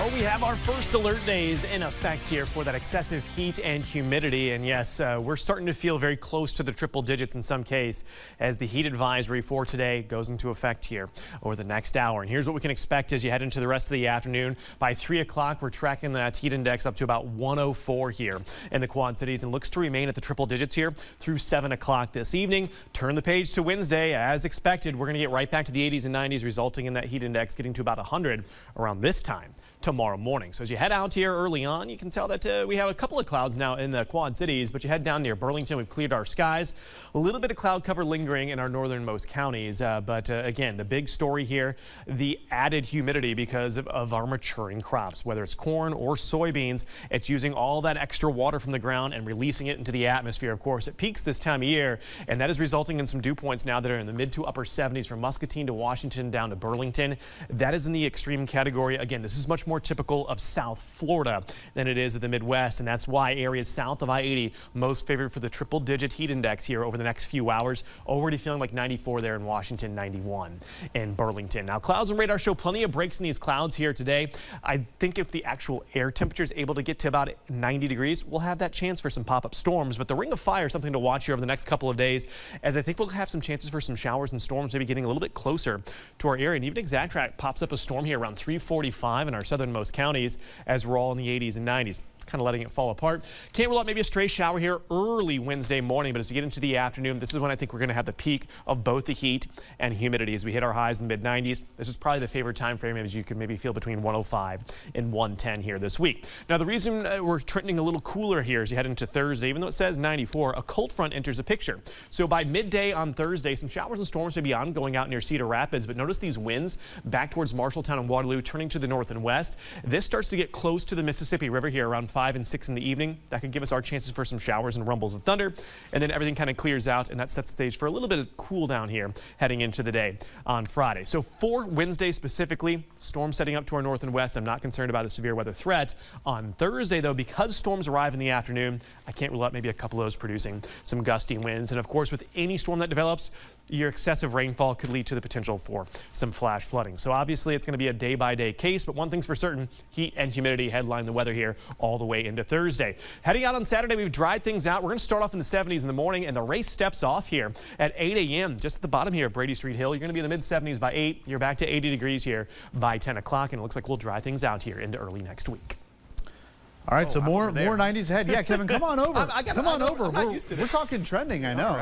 Well, we have our first alert days in effect here for that excessive heat and humidity. And yes, we're starting to feel very close to the triple digits in some case as the heat advisory for today goes into effect here over the next hour. And here's what we can expect as you head into the rest of the afternoon. By 3 o'clock, we're tracking that heat index up to about 104 here in the Quad Cities and looks to remain at the triple digits here through 7 o'clock this evening. Turn the page to Wednesday. As expected, we're going to get right back to the 80s and 90s, resulting in that heat index getting to about 100 around this time tomorrow morning. So as you head out here early on, you can tell that we have a couple of clouds now in the Quad Cities, but you head down near Burlington, we've cleared our skies. A little bit of cloud cover lingering in our northernmost counties, but again, the big story here, the added humidity because of our maturing crops, whether it's corn or soybeans. It's using all that extra water from the ground and releasing it into the atmosphere. Of course, it peaks this time of year, and that is resulting in some dew points now that are in the mid to upper 70s from Muscatine to Washington down to Burlington. That is in the extreme category. Again, this is much more typical of South Florida than it is of the Midwest, and that's why areas south of I-80 most favored for the triple digit heat index here over the next few hours. Already feeling like 94 there in Washington, 91 in Burlington. Now, clouds and radar show plenty of breaks in these clouds here today. I think if the actual air temperature is able to get to about 90 degrees, we'll have that chance for some pop-up storms. But the ring of fire is something to watch here over the next couple of days, as I think we'll have some chances for some showers and storms maybe getting a little bit closer to our area. And even ExactTrack pops up a storm here around 3:45 in our southernmost counties as we're all in the 80s and 90s. Kind of letting it fall apart. Can't rule out maybe a stray shower here early Wednesday morning, but as we get into the afternoon, this is when I think we're going to have the peak of both the heat and humidity as we hit our highs in the mid-90s. This is probably the favorite time frame, as you can maybe feel between 105 and 110 here this week. Now, the reason we're trending a little cooler here as you head into Thursday, even though it says 94, a cold front enters the picture. So by midday on Thursday, some showers and storms may be ongoing out near Cedar Rapids, but notice these winds back towards Marshalltown and Waterloo turning to the north and west. This starts to get close to the Mississippi River here around 5 and 6 in the evening. That could give us our chances for some showers and rumbles of thunder, and then everything kind of clears out, and that sets the stage for a little bit of cool down here heading into the day on Friday. So for Wednesday specifically, storms setting up to our north and west. I'm not concerned about a severe weather threat. On Thursday, though, because storms arrive in the afternoon, I can't rule out maybe a couple of those producing some gusty winds. And of course, with any storm that develops, your excessive rainfall could lead to the potential for some flash flooding. So obviously, it's going to be a day-by-day case, but one thing's for certain, heat and humidity headline the weather here all the way into Thursday. Heading out on Saturday, we've dried things out. We're going to start off in the 70s in the morning, and the race steps off here at 8 a.m. just at the bottom here of Brady Street Hill. You're going to be in the mid-70s by 8. You're back to 80 degrees here by 10 o'clock, and it looks like we'll dry things out here into early next week. All right, so more 90s ahead. Yeah, Kevin, come on over. Come on over. We're talking trending, I know.